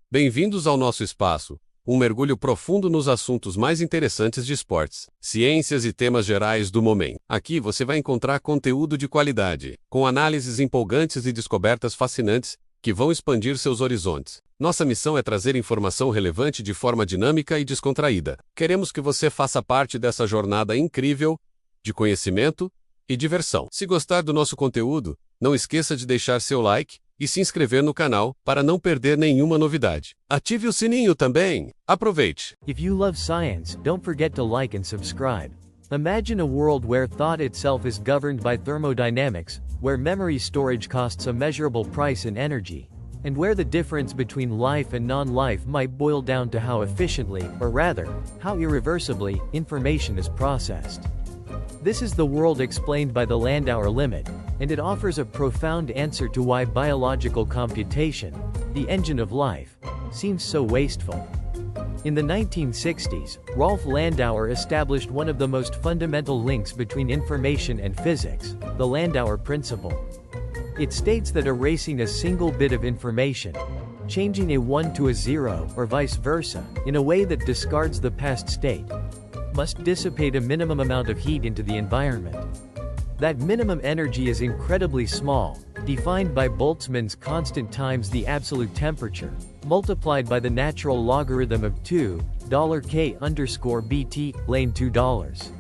Bem-vindos ao nosso espaço, um mergulho profundo nos assuntos mais interessantes de esportes, ciências e temas gerais do momento. Aqui você vai encontrar conteúdo de qualidade, com análises empolgantes e descobertas fascinantes que vão expandir seus horizontes. Nossa missão é trazer informação relevante de forma dinâmica e descontraída. Queremos que você faça parte dessa jornada incrível de conhecimento e diversão. Se gostar do nosso conteúdo, não esqueça de deixar seu like e se inscrever no canal para não perder nenhuma novidade. Ative o sininho também. Aproveite! If you love science, don't forget to like and subscribe. Imagine a world where thought itself is governed by thermodynamics, where memory storage costs a measurable price in energy, and where the difference between life and non-life might boil down to how efficiently, or rather, how irreversibly, information is processed. This is the world explained by the Landauer limit, and it offers a profound answer to why biological computation, the engine of life, seems so wasteful. In the 1960s, Rolf Landauer established one of the most fundamental links between information and physics, the Landauer principle. It states that erasing a single bit of information, changing a 1 to a 0, or vice versa, in a way that discards the past state, must dissipate a minimum amount of heat into the environment. That minimum energy is incredibly small, defined by Boltzmann's constant times the absolute temperature, multiplied by the natural logarithm of 2$K_BT, lane $2.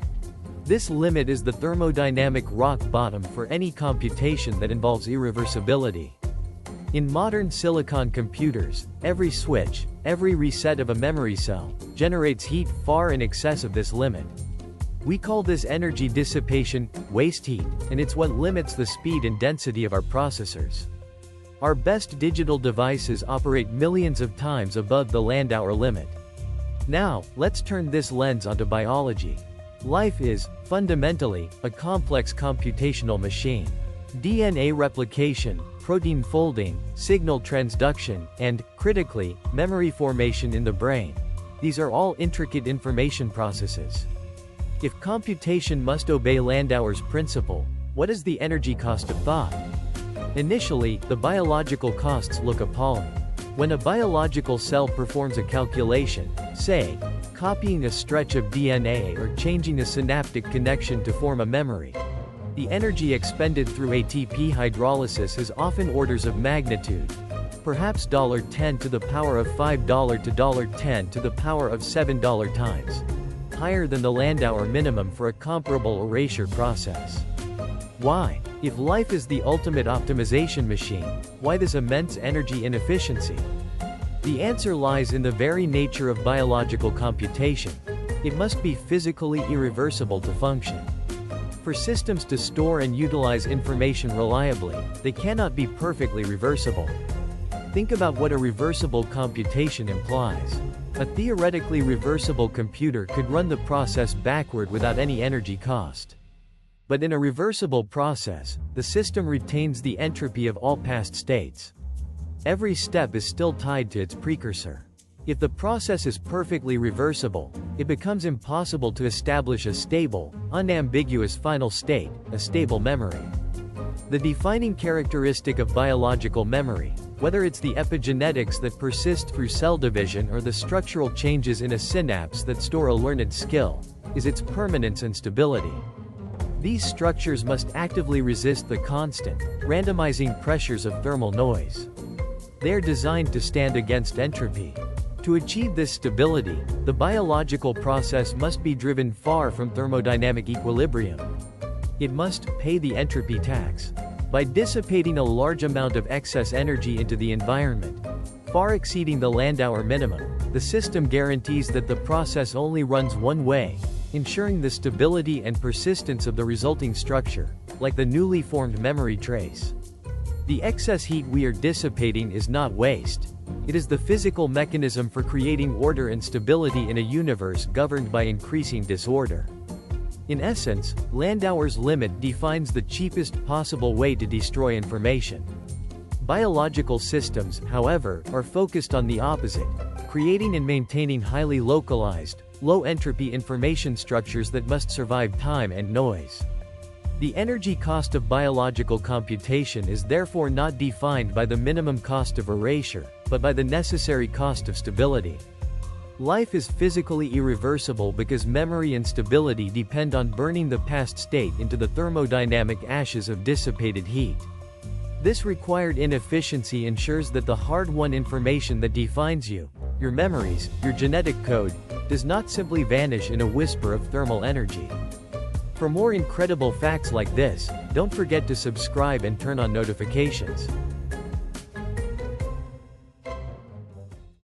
This limit is the thermodynamic rock bottom for any computation that involves irreversibility. In modern silicon computers, every switch, every reset of a memory cell, generates heat far in excess of this limit. We call this energy dissipation, waste heat, and it's what limits the speed and density of our processors. Our best digital devices operate millions of times above the Landauer limit. Now, let's turn this lens onto biology. Life is, fundamentally, a complex computational machine. DNA replication, protein folding, signal transduction, and, critically, memory formation in the brain. These are all intricate information processes. If computation must obey Landauer's principle, what is the energy cost of thought? Initially, the biological costs look appalling. When a biological cell performs a calculation, say, copying a stretch of DNA or changing a synaptic connection to form a memory, the energy expended through ATP hydrolysis is often orders of magnitude, perhaps $10 to the power of $5 to $10 to the power of $7 times, higher than the Landauer minimum for a comparable erasure process. Why? If life is the ultimate optimization machine, why this immense energy inefficiency? The answer lies in the very nature of biological computation. It must be physically irreversible to function. For systems to store and utilize information reliably, they cannot be perfectly reversible. Think about what a reversible computation implies. A theoretically reversible computer could run the process backward without any energy cost. But in a reversible process, the system retains the entropy of all past states. Every step is still tied to its precursor. If the process is perfectly reversible, it becomes impossible to establish a stable, unambiguous final state, a stable memory. The defining characteristic of biological memory, whether it's the epigenetics that persist through cell division or the structural changes in a synapse that store a learned skill, is its permanence and stability. These structures must actively resist the constant, randomizing pressures of thermal noise. They are designed to stand against entropy. To achieve this stability, the biological process must be driven far from thermodynamic equilibrium. It must pay the entropy tax. By dissipating a large amount of excess energy into the environment, far exceeding the Landauer minimum, the system guarantees that the process only runs one way, ensuring the stability and persistence of the resulting structure, like the newly formed memory trace. The excess heat we are dissipating is not waste. It is the physical mechanism for creating order and stability in a universe governed by increasing disorder. In essence, Landauer's limit defines the cheapest possible way to destroy information. Biological systems, however, are focused on the opposite, creating and maintaining highly localized, low-entropy information structures that must survive time and noise. The energy cost of biological computation is therefore not defined by the minimum cost of erasure, but by the necessary cost of stability. Life is physically irreversible because memory and stability depend on burning the past state into the thermodynamic ashes of dissipated heat. This required inefficiency ensures that the hard-won information that defines you, your memories, your genetic code, does not simply vanish in a whisper of thermal energy. For more incredible facts like this, don't forget to subscribe and turn on notifications.